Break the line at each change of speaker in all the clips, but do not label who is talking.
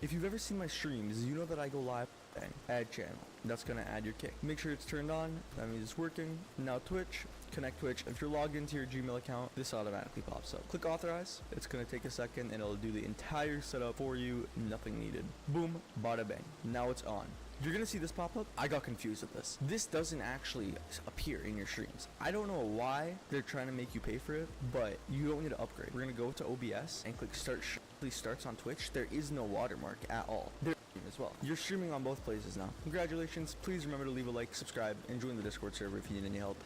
If you've ever seen my streams, you know that I go live. Bang, add channel. That's gonna add your kick. Make sure it's turned on. That means it's working. Now Twitch, connect Twitch. If you're logged into your Gmail account, this automatically pops up. Click authorize. It's gonna take a second and it'll do the entire setup for you. Nothing needed. Boom, bada bang. Now it's on. You're gonna see this pop up. I got confused with this. This doesn't actually appear in your streams. I don't know why they're trying to make you pay for it, but you don't need to upgrade. We're gonna go to OBS and click start. Please starts on Twitch. There is no watermark at all. There as well. You're streaming on both places now. Congratulations. Please remember to leave a like, subscribe, and join the Discord server if you need any help.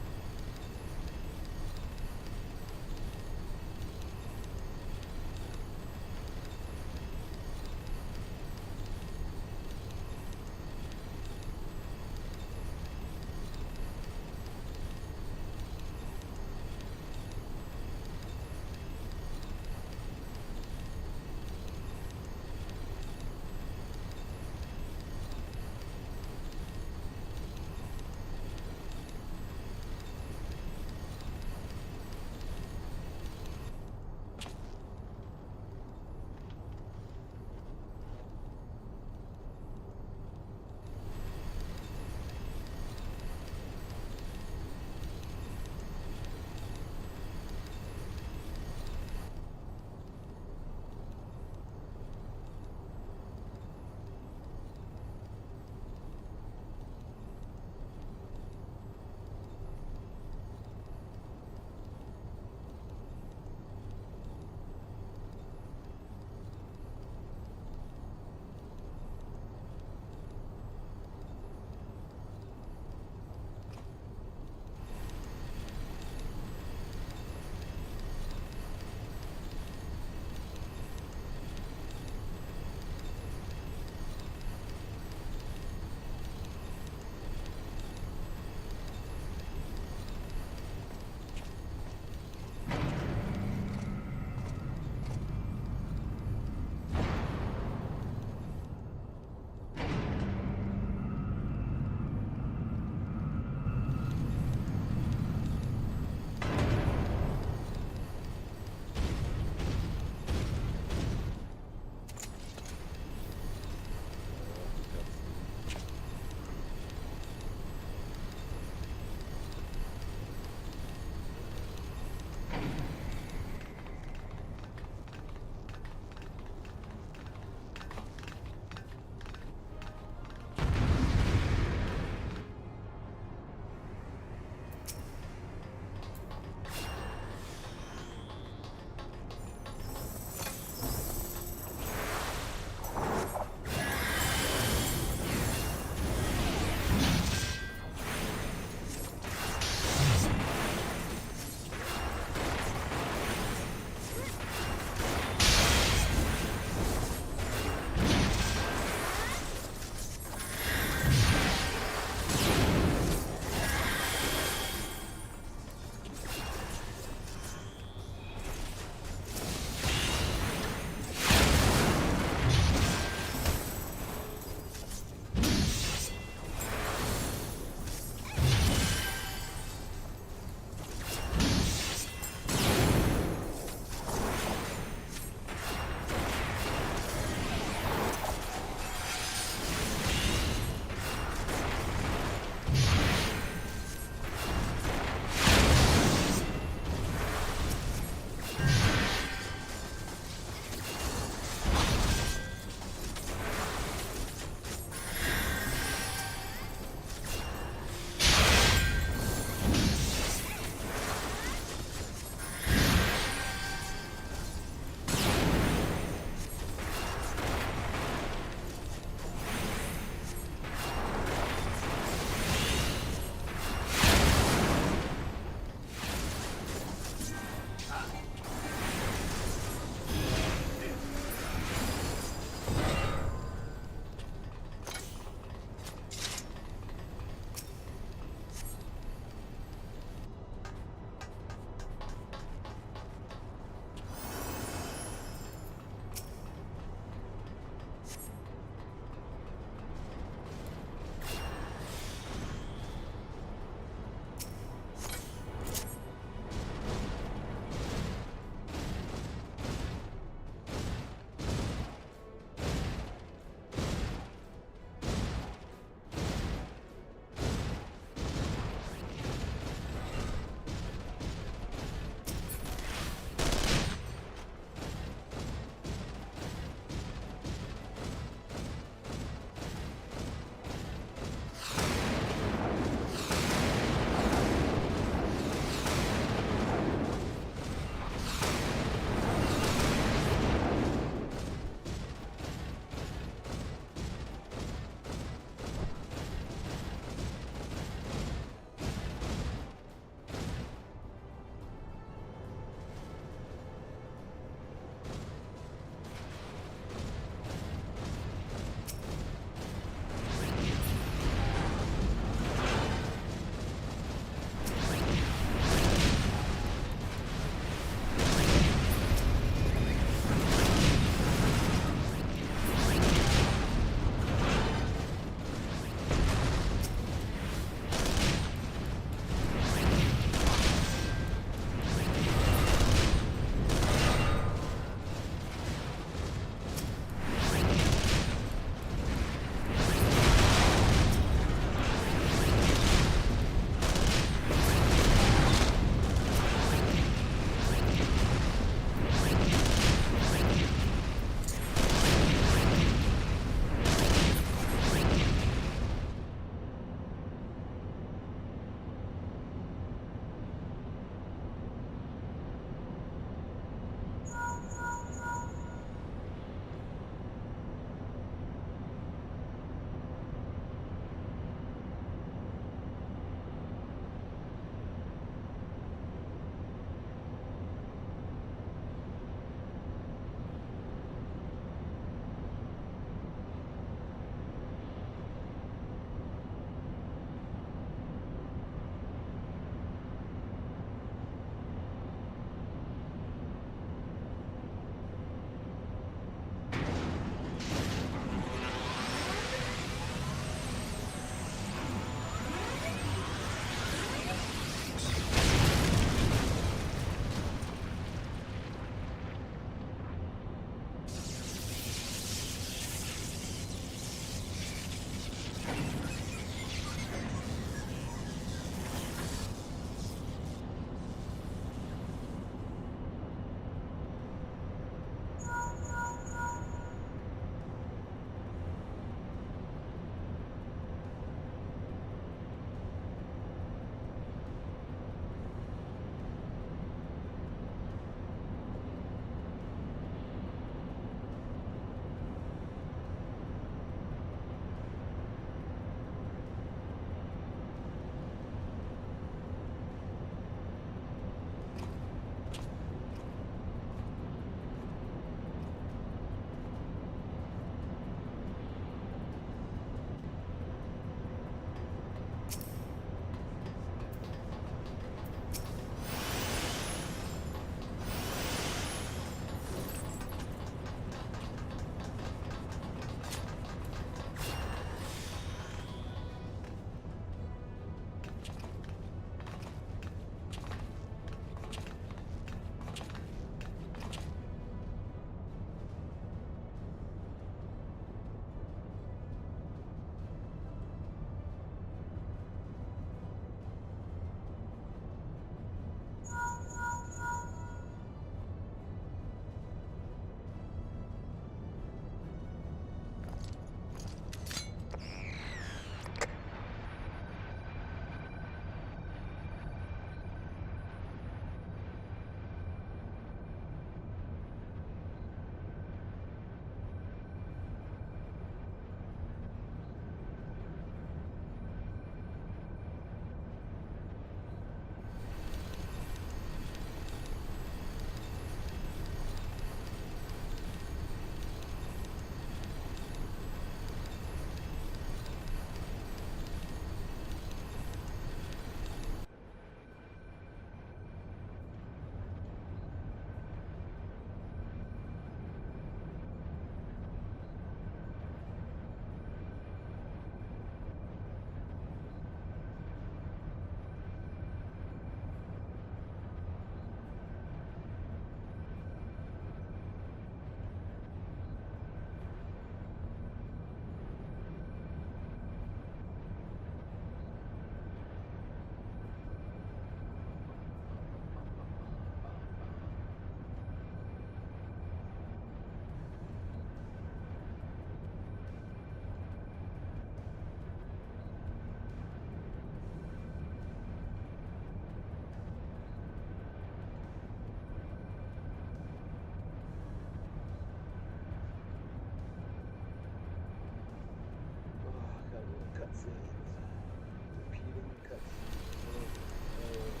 Repeating cutscenes. Oh.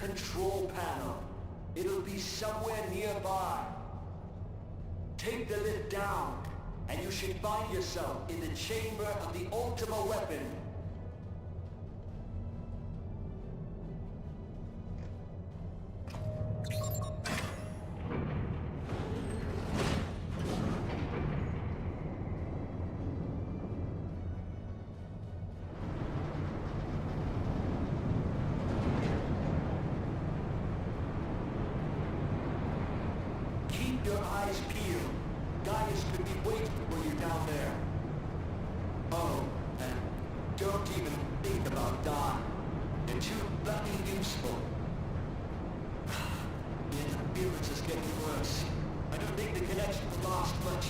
control panel. It'll be somewhere nearby. Take the lift down, and you should find yourself in the chamber of the Ultima weapon. Keep your eyes peeled. Gaius could be waiting for you down there. Oh, and don't even think about dying. You're too bloody useful. The interference is getting worse. I don't think the connection will last much.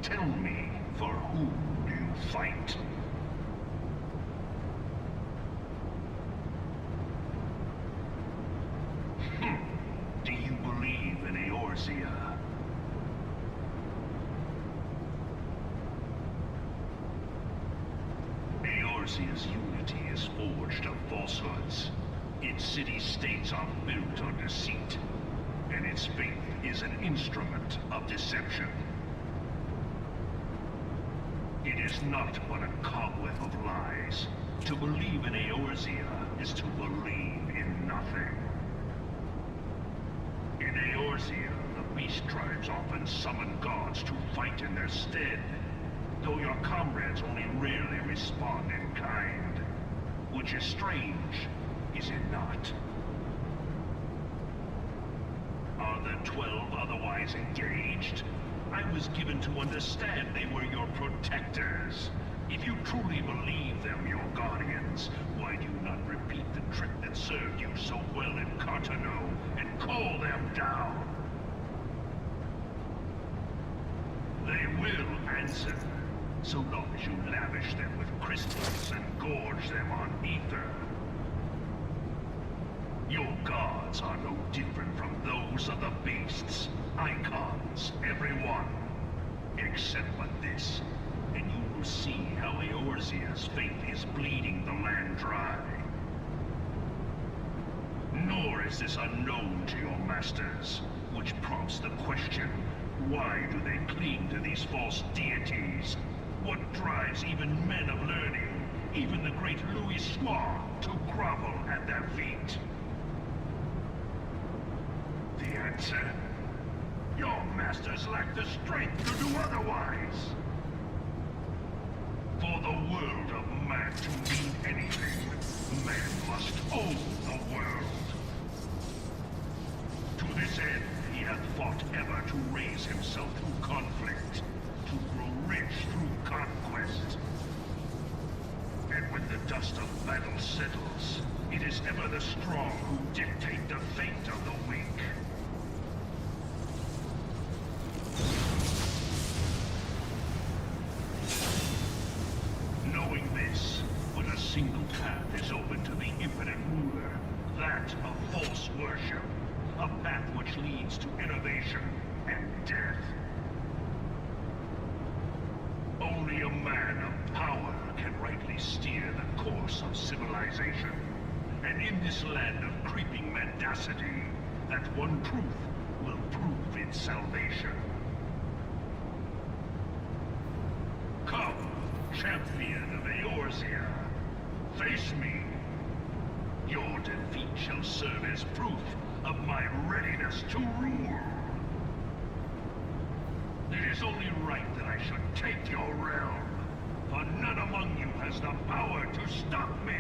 Tell me, for whom do you fight? Do you believe in Eorzea? Eorzea's unity is forged of falsehoods. Its city-states are built on deceit, and its faith is an instrument of deception. It is not but a cobweb of lies. To believe in Eorzea is to believe in nothing. In Eorzea, the beast tribes often summon gods to fight in their stead, though your comrades only rarely respond in kind. Which is strange, is it not? Are the 12 otherwise engaged? I was given to understand they were your protectors. If you truly believe them your guardians, why do you not repeat the trick that served you so well in Cartano and call them down? They will answer, so long as you lavish them with crystals and gorge them on ether. Your gods are no different from those of the beasts. Icons, every one. Except but this, and you will see how Eorzea's faith is bleeding the land dry. Nor is this unknown to your masters, which prompts the question, why do they cling to these false deities? What drives even men of learning, even the great Louis Soir, to grovel at their feet? The answer? Your masters lack the strength to do otherwise. For the world of man to mean anything, man must own the world. To this end, he hath fought ever to raise himself through conflict, to grow rich through conquest. And when the dust of battle settles, it is ever the strong who dictate the fate of the weak. Knowing this, but a single path is open to the infinite ruler, that of false worship, a path which leads to innovation and death. Only a man of power can rightly steer the course of civilization, and in this land of creeping mendacity, that one truth will prove its salvation. Come, champion of Eorzea, face me. Your defeat shall serve as proof of my readiness to rule. It is only right that I should take your realm, for none among you has the power to stop me.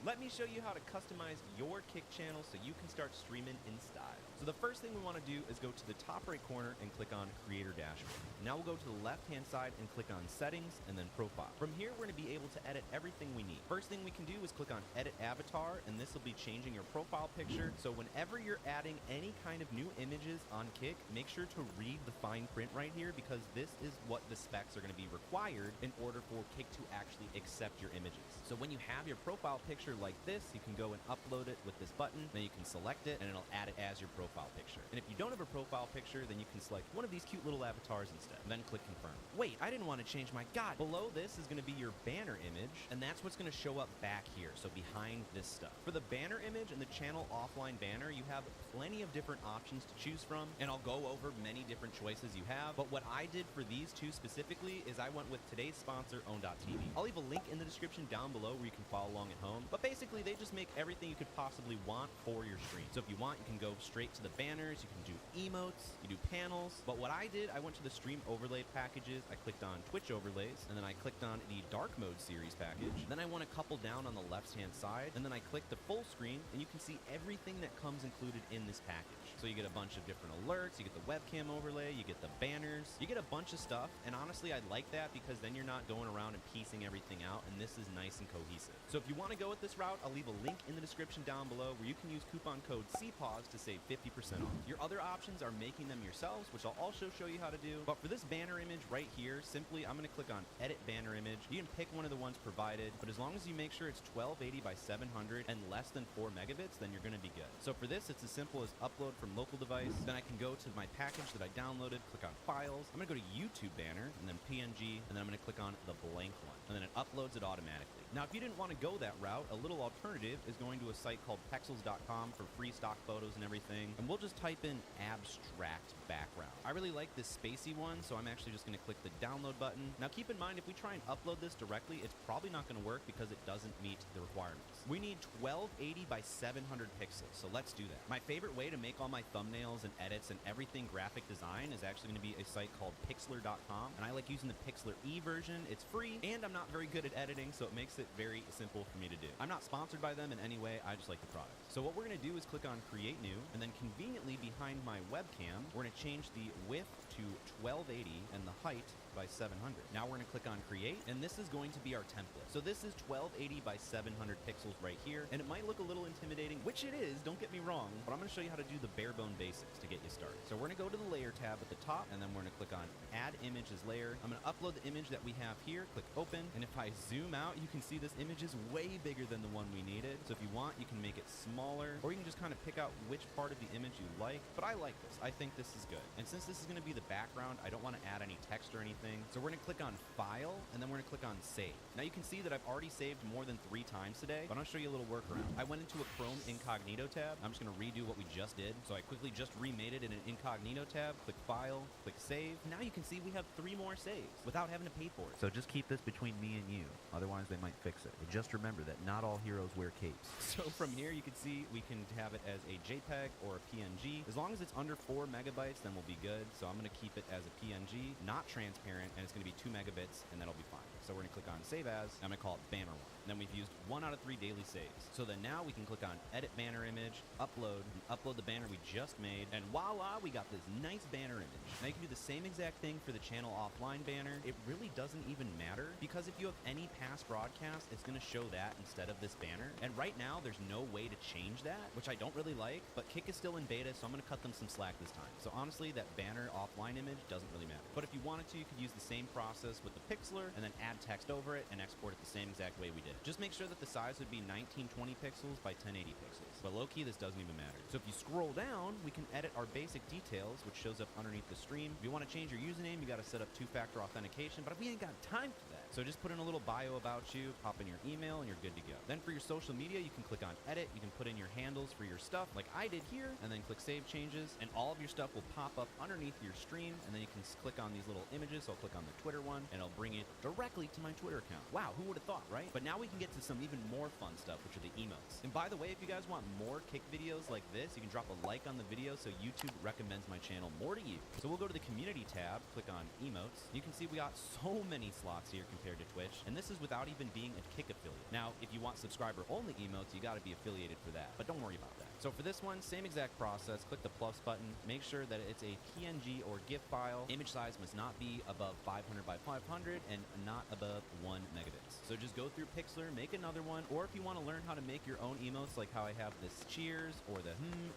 let me show you how to customize your Kick channel so you can start streaming in style. So the first thing we want to do is go to the top right corner and click on Creator Dashboard. Now we'll go to the left-hand side and click on Settings and then Profile. From here, we're going to be able to edit everything we need. First thing we can do is click on Edit Avatar, and this will be changing your profile picture. So whenever you're adding any kind of new images on Kick, make sure to read the fine print right here, because this is what the specs are going to be required in order for Kick to actually accept your images. So when you have your profile picture like this, you can go and upload it with this button. Then you can select it and it'll add it as your profile picture. And if you don't have a profile picture, then you can select one of these cute little avatars instead, and then click confirm. Wait, I didn't want to change my God. Below this is going to be your banner image, and that's what's going to show up back here, so behind this stuff. For the banner image and the channel offline banner, you have plenty of different options to choose from, and I'll go over many different choices you have. But what I did for these two specifically is I went with today's sponsor, Own.tv. I'll leave a link in the description down below where you can follow along at home. But basically, they just make everything you could possibly want for your stream. So if you want, you can go straight to the banners, you can do emotes, you do panels. But what I did, I went to the stream overlay packages, I clicked on Twitch overlays, and then I clicked on the dark mode series package. Then I went a couple down on the left-hand side, and then I clicked the full screen, and you can see everything that comes included in this package. So you get a bunch of different alerts, you get the webcam overlay, you get the banners, you get a bunch of stuff. And honestly, I like that because then you're not going around and piecing everything out, and this is nice and cohesive. So if you want to go with this route, I'll leave a link in the description down below where you can use coupon code CPAUSE to save 50% off. Your other options are making them yourselves, which I'll also show you how to do. But for this banner image right here, simply I'm going to click on Edit Banner Image. You can pick one of the ones provided, but as long as you make sure it's 1280 by 700 and less than 4 megabits, then you're going to be good. So for this, it's as simple as upload from local device. Then I can go to my package that I downloaded, click on Files. I'm going to go to YouTube banner, and then PNG, and then I'm going to click on the blank one, and then it uploads it automatically. Now, if you didn't want to go that route, a little alternative is going to a site called Pexels.com for free stock photos and everything, and we'll just type in abstract background. I really like this spacey one, so I'm actually just going to click the download button. Now, keep in mind, if we try and upload this directly, it's probably not going to work because it doesn't meet the requirements. We need 1280 by 700 pixels, so let's do that. My favorite way to make all my thumbnails and edits and everything graphic design is actually going to be a site called Pixlr.com, and I like using the Pixlr E version. It's free, and I'm not very good at editing, so it makes it very simple for me to do. I'm not sponsored by them in any way, I just like the product. So what we're going to do is click on Create New, and then conveniently behind my webcam, we're going to change the width to 1280 and the height by 700. Now we're going to click on Create, and this is going to be our template. So this is 1280 by 700 pixels right here, and it might look a little intimidating, which it is, don't get me wrong, but I'm going to show you how to do the bare bone basics to get you started. So we're going to go to the Layer tab at the top, and then we're going to click on Add Image as Layer. I'm going to upload the image that we have here, click Open, and if I zoom out, you can see this image is way bigger than the one we needed. So if you want, you can make it smaller, or you can just kind of pick out which part of the image you like, but I like this. I think this is good. And since this is going to be the background, I don't want to add any text or anything. So we're going to click on File, and then we're going to click on Save. Now you can see that I've already saved more than 3 times today, but I'll show you a little workaround. I went into a Chrome incognito tab. I'm just going to redo what we just did. So I quickly just remade it in an incognito tab, click File, click Save. Now you can see we have 3 more saves without having to pay for it.
So just keep this between me and you, otherwise they might fix it. But just remember that not all heroes wear capes.
So from here, you can see we can have it as a JPEG or a PNG. As long as it's under 4 megabytes, then we'll be good. So I'm going to keep it as a PNG, not transparent, and it's going to be 2 megabits, and that'll be fine. So we're going to click on Save As, and I'm going to call it Banner 1. And then we've used 1 out of 3 daily saves. So then now we can click on Edit Banner Image, Upload, and upload the banner we just made, and voila, we got this nice banner image. Now you can do the same exact thing for the channel offline banner. It really doesn't even matter, because if you have any past broadcast, it's going to show that instead of this banner. And right now, there's no way to change that, which I don't really like, but Kick is still in beta, so I'm going to cut them some slack this time. So honestly, that banner offline image doesn't really matter. But if you wanted to, you could use the same process with the Pixlr, and then add text over it and export it the same exact way we did. Just make sure that the size would be 1920 pixels by 1080 pixels. But low-key, this doesn't even matter. So if you scroll down, we can edit our basic details, which shows up underneath the stream. If you want to change your username, you got to set up 2-factor authentication, but we ain't got time for that. So just put in a little bio about you, pop in your email, and you're good to go. Then for your social media, you can click on Edit. You can put in your handles for your stuff, like I did here, and then click Save Changes, and all of your stuff will pop up underneath your stream, and then you can click on these little images. So I'll click on the Twitter one, and it'll bring it directly to my Twitter account. Wow, who would have thought, right? But now we can get to some even more fun stuff, which are the emotes. And by the way, if you guys want more Kick videos like this, you can drop a like on the video so YouTube recommends my channel more to you. So we'll go to the Community tab, click on Emotes. You can see we got so many slots here compared compared to Twitch, and this is without even being a Kick affiliate. Now, if you want subscriber-only emotes, you gotta be affiliated for that, but don't worry about that. So for this one, same exact process. Click the plus button, make sure that it's a PNG or GIF file. Image size must not be above 500 by 500 and not above 1 megabits. So just go through Pixlr, make another one, or if you want to learn how to make your own emotes, like how I have this cheers or the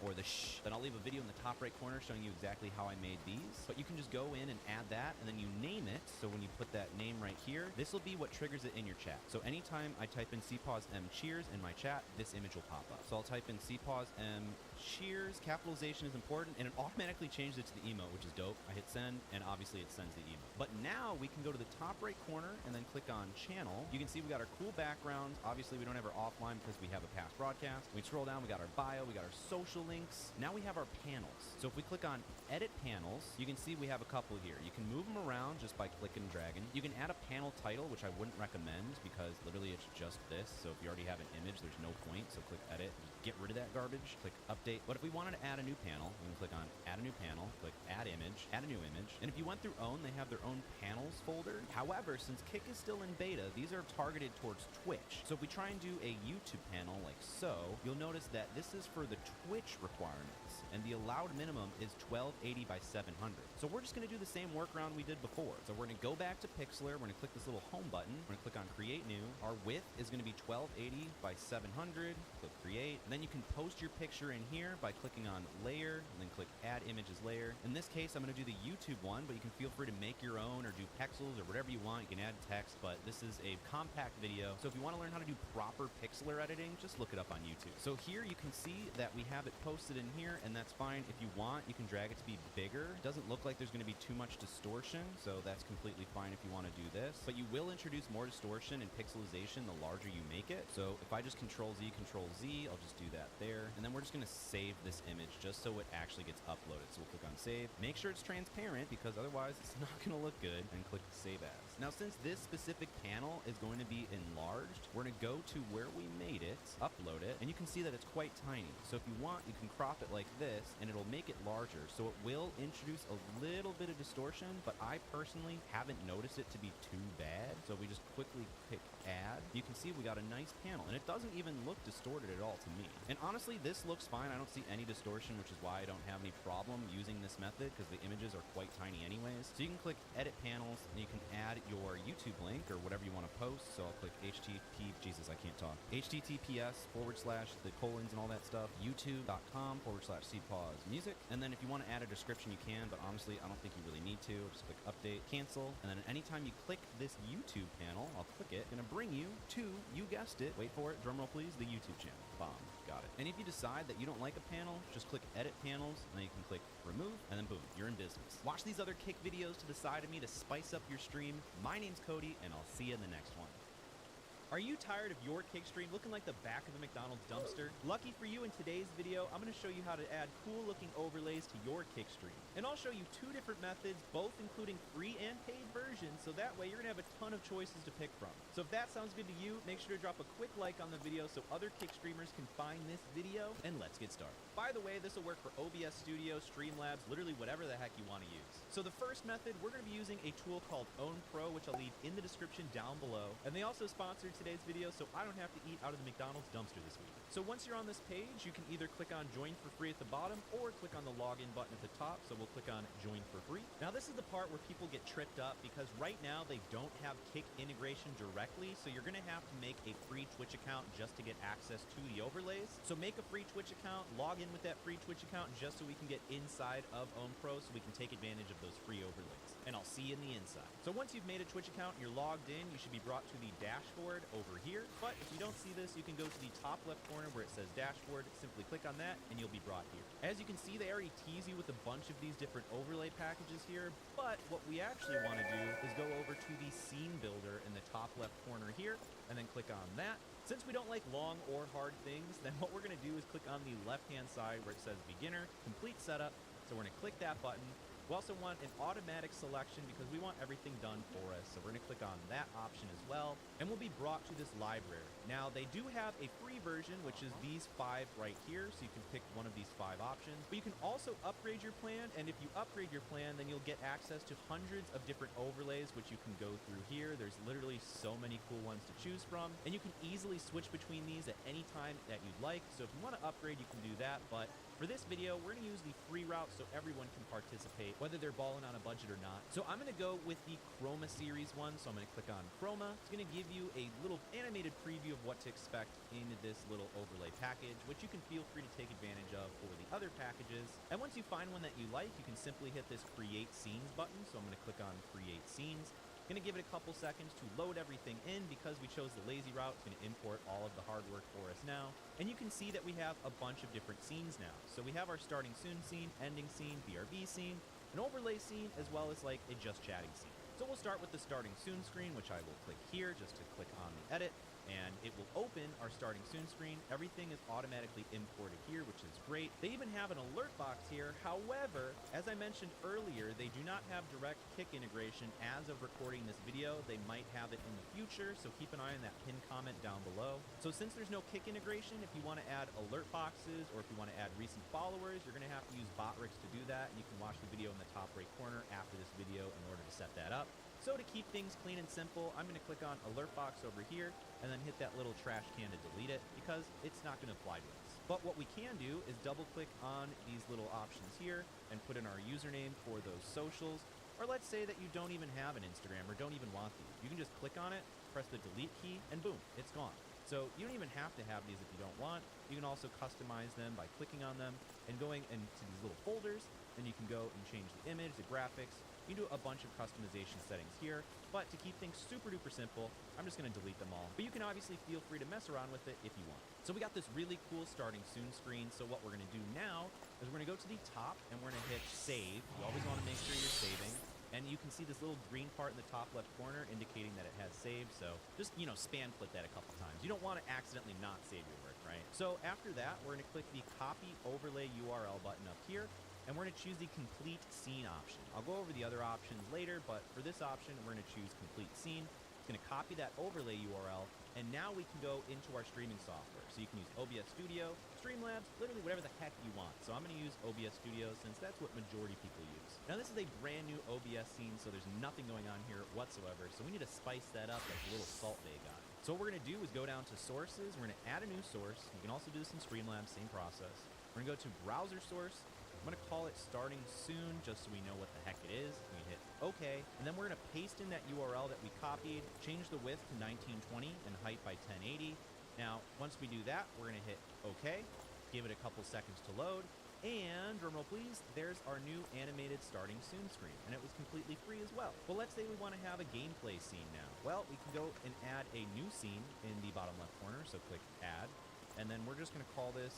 or the shh, then I'll leave a video in the top right corner showing you exactly how I made these. But you can just go in and add that, and then you name it. So when you put that name right here, this will be what triggers it in your chat. So anytime I type in CPAWSM cheers in my chat, this image will pop up. So I'll type in CPAWSM cheers, capitalization is important, and it automatically changed it to the emote, which is dope. I hit send, and obviously it sends the emote. But now we can go to the top right corner and then click on channel. You can see we got our cool background. Obviously we don't have our offline because we have a past broadcast. We scroll down, we got our bio, we got our social links. Now we have our panels. So if we click on edit panels, you can see we have a couple here. You can move them around just by clicking and dragging. You can add a panel title, which I wouldn't recommend because literally it's just this. So if you already have an image, there's no point. So click edit, get rid of that garbage, click update. But if we wanted to add a new panel, we can click on add a new panel, click add image, add a new image. And if you went through OWN, they have their own panels folder. However, since Kick is still in beta, these are targeted towards Twitch. So if we try and do a YouTube panel like so, you'll notice that this is for the Twitch requirements, and the allowed minimum is 1280 by 700. So we're just going to do the same workaround we did before. So we're going to go back to Pixlr, we're going to click this little home button, we're going to click on create new. Our width is going to be 1280 by 700, click create, and then you can post your picture in here by clicking on layer, and then click add images layer. In this case, I'm going to do the YouTube one, but you can feel free to make your own or do pixels or whatever you want. You can add text, but this is a compact video. So if you want to learn how to do proper pixeler editing, just look it up on YouTube. So here you can see that we have it posted in here, and that's fine. If you want, you can drag it to be bigger. It doesn't look like there's going to be too much distortion, so that's completely fine if you want to do this. But you will introduce more distortion and pixelization the larger you make it. So if I just Control Z, I'll just do that there. And then we're just going to save this image just so it actually gets uploaded. So we'll click on save. Make sure it's transparent because otherwise it's not going to look good, and click save as. Now, since this specific panel is going to be enlarged, we're going to go to where we made it, upload it, and you can see that it's quite tiny. So if you want, you can crop it like this, and it'll make it larger. So it will introduce a little bit of distortion, but I personally haven't noticed it to be too bad. So we just quickly click add. You can see we got a nice panel, and it doesn't even look distorted at all to me. And honestly, this looks fine. I don't see any distortion, which is why I don't have any problem using this method because the images are quite tiny anyways. So you can click edit panels, and you can add your YouTube link or whatever you want to post. So I'll click https:// the colons and all that stuff, youtube.com/cpause music. And then if you want to add a description, you can, but honestly, I don't think you really need to. Just click update, cancel, and then anytime you click this YouTube panel, I'll click it, it's gonna bring you to, you guessed it, wait for it, drum roll please, the YouTube channel. Bomb. Got it. And if you decide that you don't like a panel, just click edit panels, and then you can click remove, and then boom, you're in business. Watch these other Kick videos to the side of me to spice up your stream. My name's Cody, and I'll see you in the next one. Are you tired of your Kick stream looking like the back of a McDonald's dumpster? Lucky for you, in today's video, I'm going to show you how to add cool looking overlays to your Kick stream. And I'll show you two different methods, both including free and paid versions, so that way you're going to have a ton of choices to pick from. So if that sounds good to you, make sure to drop a quick like on the video so other Kick streamers can find this video, and let's get started. By the way, this will work for OBS Studio, Streamlabs, literally whatever the heck you want to use. So the first method, we're going to be using a tool called OWN Pro, which I'll leave in the description down below. And they also sponsored today's video, so I don't have to eat out of the McDonald's dumpster this week. So once you're on this page, you can either click on join for free at the bottom or click on the login button at the top. So we'll click on join for free. Now this is the part where people get tripped up because right now they don't have Kick integration directly. So you're going to have to make a free Twitch account just to get access to the overlays. So make a free Twitch account, log in with that free Twitch account just so we can get inside of OWN Pro so we can take advantage of those free overlays. And I'll see you in the inside. So once you've made a Twitch account and you're logged in, you should be brought to the dashboard over here. But if you don't see this, you can go to the top left corner where it says dashboard, simply click on that and you'll be brought here. As you can see, they already tease you with a bunch of these different overlay packages here, but what we actually want to do is go over to the scene builder in the top left corner here and then click on that. Since we don't like long or hard things, then what we're going to do is click on the left hand side where it says beginner, complete setup. So we're going to click that button. We also want an automatic selection because we want everything done for us. So we're going to click on that option as well, and we'll be brought to this library. Now, they do have a free version, which is these 5 right here, so you can pick one of these 5 options. But you can also upgrade your plan, and if you upgrade your plan, then you'll get access to hundreds of different overlays, which you can go through here. There's literally so many cool ones to choose from, and you can easily switch between these at any time that you'd like. So if you want to upgrade, you can do that, but for this video, we're going to use the free route so everyone can participate, whether they're balling on a budget or not. So I'm going to go with the Chroma series one. So I'm going to click on Chroma. It's going to give you a little animated preview of what to expect in this little overlay package, which you can feel free to take advantage of for the other packages. And once you find one that you like, you can simply hit this Create Scenes button. So I'm going to click on Create Scenes. Going to give it a couple seconds to load everything in. Because we chose the lazy route, it's going to import all of the hard work for us now. And you can see that we have a bunch of different scenes now. So we have our starting soon scene, ending scene, BRB scene, an overlay scene, as well as like a just chatting scene. So we'll start with the starting soon screen, which I will click here just to click on the edit. And it will open our starting soon screen. Everything is automatically imported here, which is great. They even have an alert box here. However, as I mentioned earlier, they do not have direct Kick integration as of recording this video. They might have it in the future, so keep an eye on that pinned comment down below. So since there's no Kick integration, if you want to add alert boxes or if you want to add recent followers, you're going to have to use Botrix to do that. And you can watch the video in the top right corner after this video in order to set that up. So to keep things clean and simple, I'm going to click on alert box over here and then hit that little trash can to delete it because it's not going to apply to us. But what we can do is double click on these little options here and put in our username for those socials. Or let's say that you don't even have an Instagram or don't even want these. You can just click on it, press the delete key, and boom, it's gone. So you don't even have to have these if you don't want. You can also customize them by clicking on them and going into these little folders. Then you can go and change the image, the graphics. You can do a bunch of customization settings here, but to keep things super duper simple, I'm just going to delete them all. But you can obviously feel free to mess around with it if you want. So we got this really cool starting soon screen. So what we're going to do now is we're going to go to the top and we're going to hit save. You always want to make sure you're saving. And you can see this little green part in the top left corner indicating that it has saved. So just, spam click that a couple times. You don't want to accidentally not save your work, right? So after that, we're going to click the copy overlay URL button up here. And we're going to choose the complete scene option. I'll go over the other options later, but for this option, we're going to choose complete scene. It's going to copy that overlay URL, and now we can go into our streaming software. So you can use OBS Studio, Streamlabs, literally whatever the heck you want. So I'm going to use OBS Studio since that's what majority people use. Now this is a brand new OBS scene, so there's nothing going on here whatsoever. So we need to spice that up like a little Salt Bae guy. So what we're going to do is go down to sources. We're going to add a new source. You can also do this in Streamlabs, same process. We're going to go to browser source. I'm going to call it starting soon just so we know what the heck it is. We hit OK, and then we're going to paste in that URL that we copied, change the width to 1920 and height by 1080. Now, once we do that, we're going to hit OK, give it a couple seconds to load, and drumroll please, there's our new animated starting soon screen, and it was completely free as well. Well, let's say we want to have a gameplay scene now. Well, we can go and add a new scene in the bottom left corner, so click Add. And then we're just going to call this,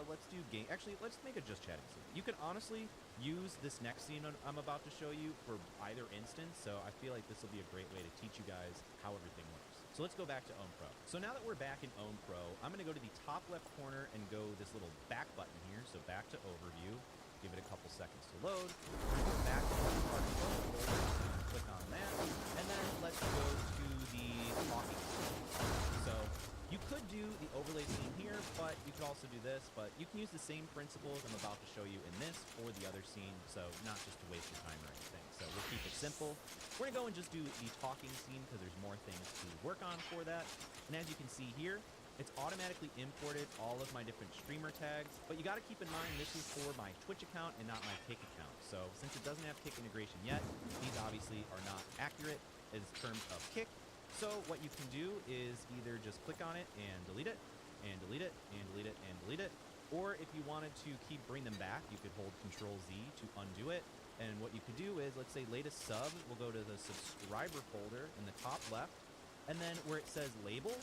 let's do game. Actually, let's make a just chatting scene. You can honestly use this next scene I'm about to show you for either instance. So I feel like this will be a great way to teach you guys how everything works. So let's go back to Own Pro. So now that we're back in Own Pro, I'm going to go to the top left corner and go this little back button here. So back to Overview. Give it a couple seconds to load. We're going to go back to our folder. Click on that. And then let's go to the talking scene. So you could do the overlay scene here, but you could also do this, but you can use the same principles I'm about to show you in this or the other scene, so not just to waste your time or anything. So we'll keep it simple. We're going to go and just do the talking scene because there's more things to work on for that. And as you can see here, it's automatically imported all of my different streamer tags, but you got to keep in mind this is for my Twitch account and not my Kick account. So since it doesn't have Kick integration yet, these obviously are not accurate in terms of Kick. So what you can do is either just click on it and delete it, and delete it, and delete it, and delete it. Or if you wanted to bring them back, you could hold Control Z to undo it. And what you could do is, let's say latest sub, we'll go to the subscriber folder in the top left. And then where it says label,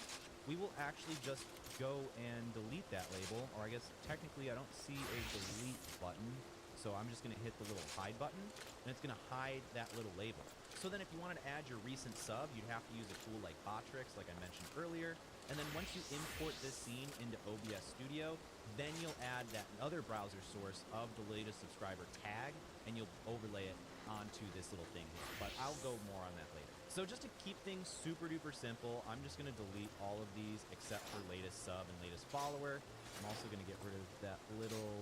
we will actually just go and delete that label. Or I guess technically I don't see a delete button. So I'm just going to hit the little hide button, and it's going to hide that little label. So then if you wanted to add your recent sub, you'd have to use a tool like Botrix, like I mentioned earlier. And then once you import this scene into OBS Studio, then you'll add that other browser source of the latest subscriber tag, and you'll overlay it onto this little thing here. But I'll go more on that later. So just to keep things super duper simple, I'm just going to delete all of these except for latest sub and latest follower. I'm also going to get rid of that little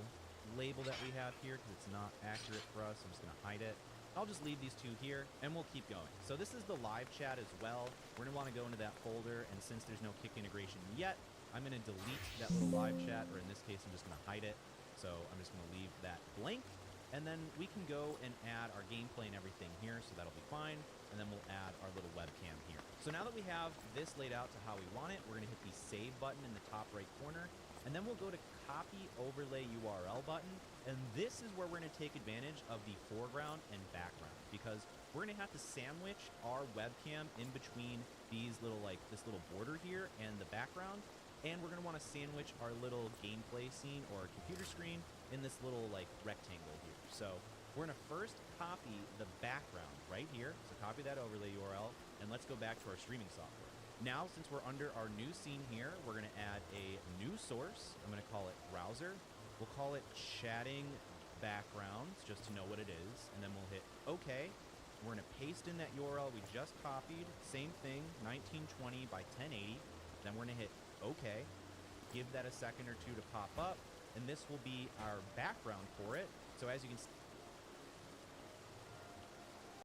label that we have here because it's not accurate for us. I'm just going to hide it. I'll just leave these two here, and we'll keep going. So this is the live chat as well. We're going to want to go into that folder, and since there's no Kick integration yet, I'm going to delete that little live chat, or in this case, I'm just going to hide it. So I'm just going to leave that blank, and then we can go and add our gameplay and everything here, so that'll be fine, and then we'll add our little webcam here. So now that we have this laid out to how we want it, we're going to hit the Save button in the top right corner, and then we'll go to Copy Overlay URL button, and this is where we're going to take advantage of the foreground and background, because we're going to have to sandwich our webcam in between these little, like, this little border here and the background, and we're going to want to sandwich our little gameplay scene or computer screen in this little, like, rectangle here. So we're going to first copy the background right here, so copy that overlay URL, and let's go back to our streaming software. Now, since we're under our new scene here, we're going to add a new source. I'm going to call it browser. We'll call it chatting backgrounds just to know what it is. And then we'll hit OK. We're going to paste in that URL we just copied. Same thing, 1920 by 1080. Then we're going to hit OK. Give that a second or two to pop up. And this will be our background for it. So as you can see,